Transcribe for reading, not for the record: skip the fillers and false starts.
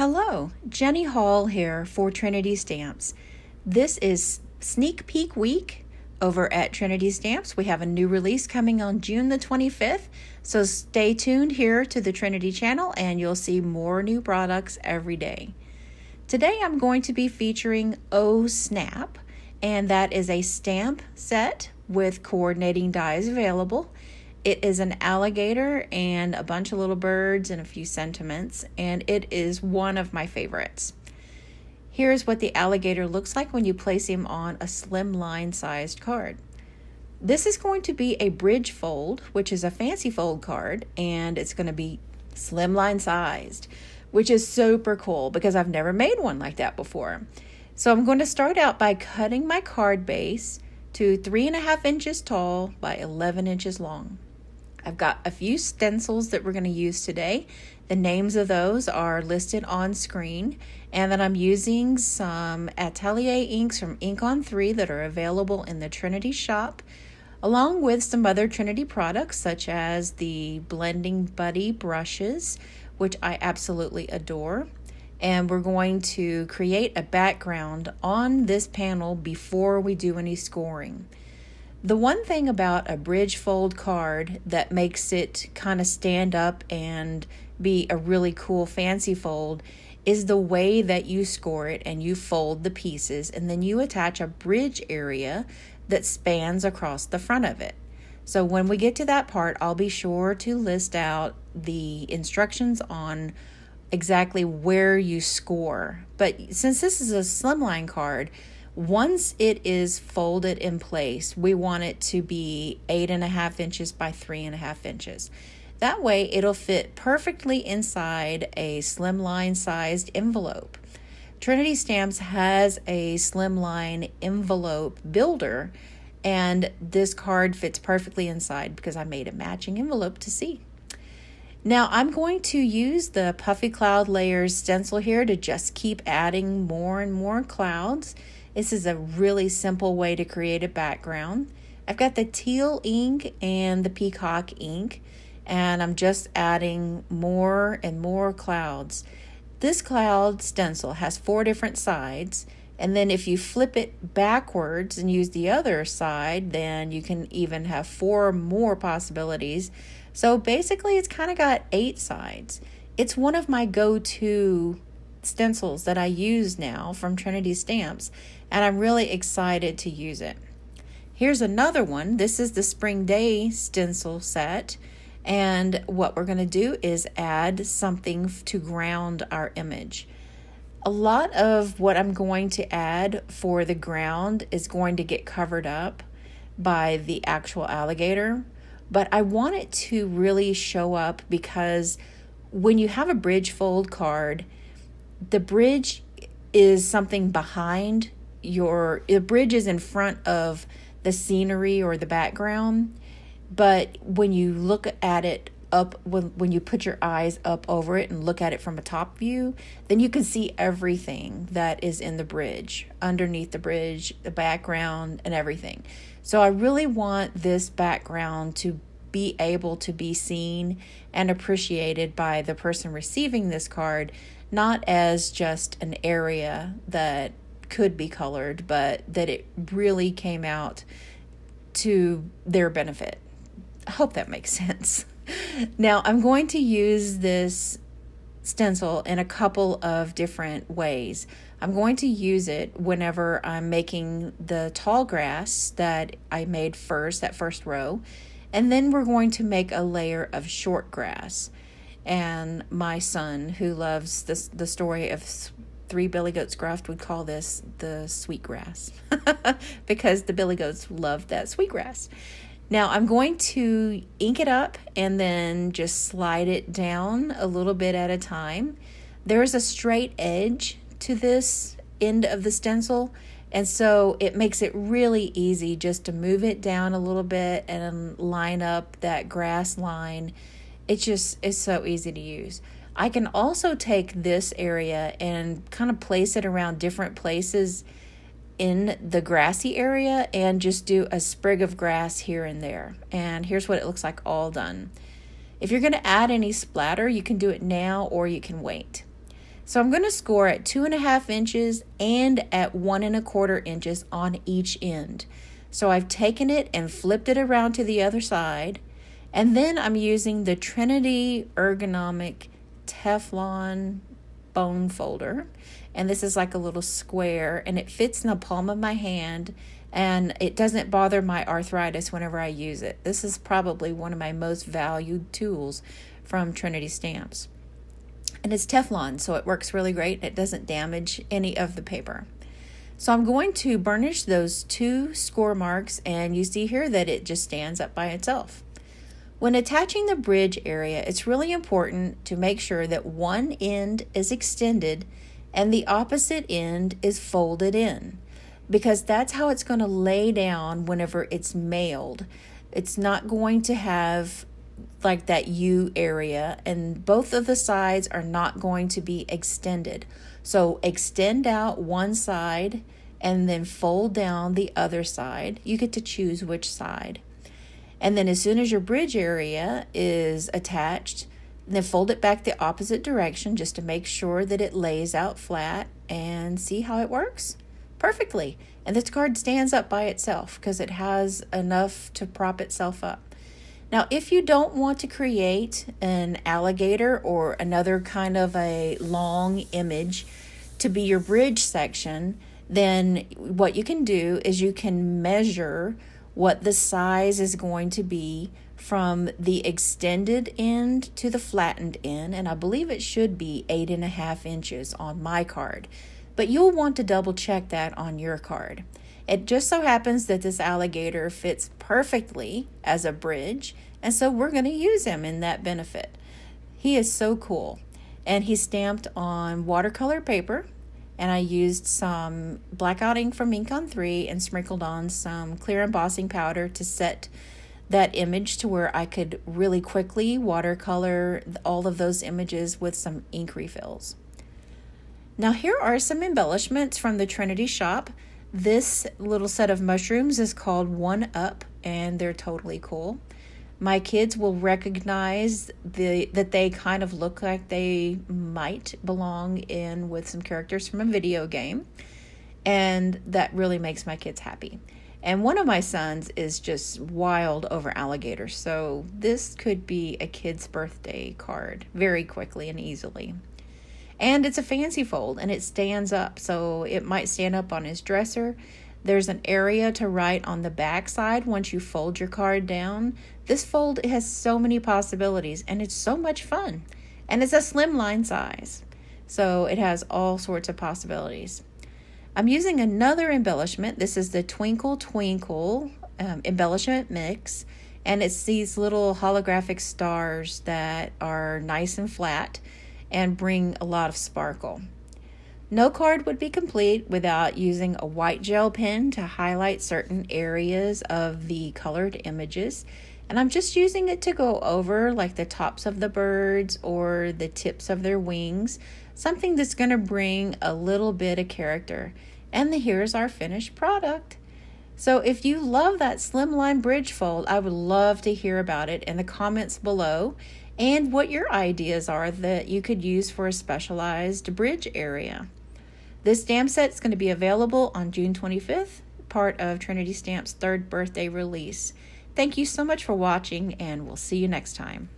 Hello, Jenny Hall here for Trinity Stamps. This is sneak peek week over at Trinity Stamps. We have a new release coming on June the 25th, so stay tuned here to the Trinity channel and you'll see more new products every day. Today I'm going to be featuring Oh Snap, and that is a stamp set with coordinating dies available. It is an alligator and a bunch of little birds and a few sentiments, and it is one of my favorites. Here's what the alligator looks like when you place him on a Slimline sized card. This is going to be a bridge fold, which is a fancy fold card, and it's going to be Slimline sized, which is super cool because I've never made one like that before. So I'm going to start out by cutting my card base to 3.5 inches tall by 11 inches long. I've got a few stencils that we're going to use today. The names of those are listed on screen, and then I'm using some Atelier inks from Ink on 3 that are available in the Trinity shop, along with some other Trinity products such as the Blending Buddy brushes, which I absolutely adore. And we're going to create a background on this panel before we do any scoring. The one thing about a bridge fold card that makes it kind of stand up and be a really cool fancy fold is the way that you score it, and you fold the pieces and then you attach a bridge area that spans across the front of it. So when we get to that part, I'll be sure to list out the instructions on exactly where you score. But since this is a slimline card, once it is folded in place, we want it to be 8.5 inches by 3.5 inches. That way it'll fit perfectly inside a slimline sized envelope. Trinity Stamps has a slimline envelope builder, and this card fits perfectly inside because I made a matching envelope to see. Now I'm going to use the Puffy Cloud Layers stencil here to just keep adding more and more clouds. This is a really simple way to create a background. I've got the teal ink and the peacock ink, and I'm just adding more and more clouds. This cloud stencil has 4 different sides, and then if you flip it backwards and use the other side, then you can even have 4 more possibilities. So basically it's kind of got 8 sides. It's one of my go-to stencils that I use now from Trinity Stamps, and I'm really excited to use it. Here's another one. This is the Spring Day stencil set, and what we're going to do is add something to ground our image. A lot of what I'm going to add for the ground is going to get covered up by the actual alligator, but I want it to really show up because when you have a bridge fold card, the bridge is something behind the bridge is in front of the scenery or the background, but when you look at it up, when you put your eyes up over it and look at it from a top view, then you can see everything that is in the bridge, underneath the bridge, the background, and everything. So I really want this background to be able to be seen and appreciated by the person receiving this card, not as just an area that could be colored, but that it really came out to their benefit. I hope that makes sense. Now I'm going to use this stencil in a couple of different ways. I'm going to use it whenever I'm making the tall grass that I made first, that first row, and then we're going to make a layer of short grass. And my son, who loves the story of 3 billy goats gruffed, would call this the sweet grass because the billy goats love that sweet grass. Now I'm going to ink it up and then just slide it down a little bit at a time. There's a straight edge to this end of the stencil, and so it makes it really easy just to move it down a little bit and line up that grass line. It's so easy to use. I can also take this area and kind of place it around different places in the grassy area and just do a sprig of grass here and there. And here's what it looks like all done. If you're going to add any splatter, you can do it now or you can wait. So I'm going to score at 2.5 inches and at 1.25 inches on each end. So I've taken it and flipped it around to the other side. And then I'm using the Trinity Ergonomic Teflon bone folder. And this is like a little square, and it fits in the palm of my hand, and it doesn't bother my arthritis whenever I use it. This is probably one of my most valued tools from Trinity Stamps. And it's Teflon, so it works really great. It doesn't damage any of the paper. So I'm going to burnish those 2 score marks, and you see here that it just stands up by itself. When attaching the bridge area, it's really important to make sure that one end is extended and the opposite end is folded in, because that's how it's going to lay down whenever it's mailed. It's not going to have like that U area, and both of the sides are not going to be extended. So extend out one side and then fold down the other side. You get to choose which side. And then as soon as your bridge area is attached, then fold it back the opposite direction just to make sure that it lays out flat, and see how it works perfectly. And this card stands up by itself because it has enough to prop itself up. Now, if you don't want to create an alligator or another kind of a long image to be your bridge section, then what you can do is you can measure what the size is going to be from the extended end to the flattened end, and I believe it should be 8.5 inches on my card, but you'll want to double check that on your card. It just so happens that this alligator fits perfectly as a bridge, and so we're going to use him in that benefit. He is so cool, and he's stamped on watercolor paper, and I used some blackout ink from Ink on 3 and sprinkled on some clear embossing powder to set that image to where I could really quickly watercolor all of those images with some ink refills. Now here are some embellishments from the Trinity shop. This little set of mushrooms is called 1-Up, and they're totally cool. My kids will recognize that they kind of look like they might belong in with some characters from a video game, and that really makes my kids happy. And one of my sons is just wild over alligators, so this could be a kid's birthday card very quickly and easily. And it's a fancy fold, and it stands up, so it might stand up on his dresser. There's an area to write on the back side once you fold your card down. This fold has so many possibilities, and it's so much fun. And it's a slimline size, so it has all sorts of possibilities. I'm using another embellishment. This is the Twinkle Twinkle embellishment mix, and it's these little holographic stars that are nice and flat and bring a lot of sparkle. No card would be complete without using a white gel pen to highlight certain areas of the colored images. And I'm just using it to go over like the tops of the birds or the tips of their wings, something that's going to bring a little bit of character. And here's our finished product. So if you love that slimline bridge fold, I would love to hear about it in the comments below, and what your ideas are that you could use for a specialized bridge area. This stamp set is going to be available on June 25th, part of Trinity Stamp's 3rd birthday release. Thank you so much for watching, and we'll see you next time.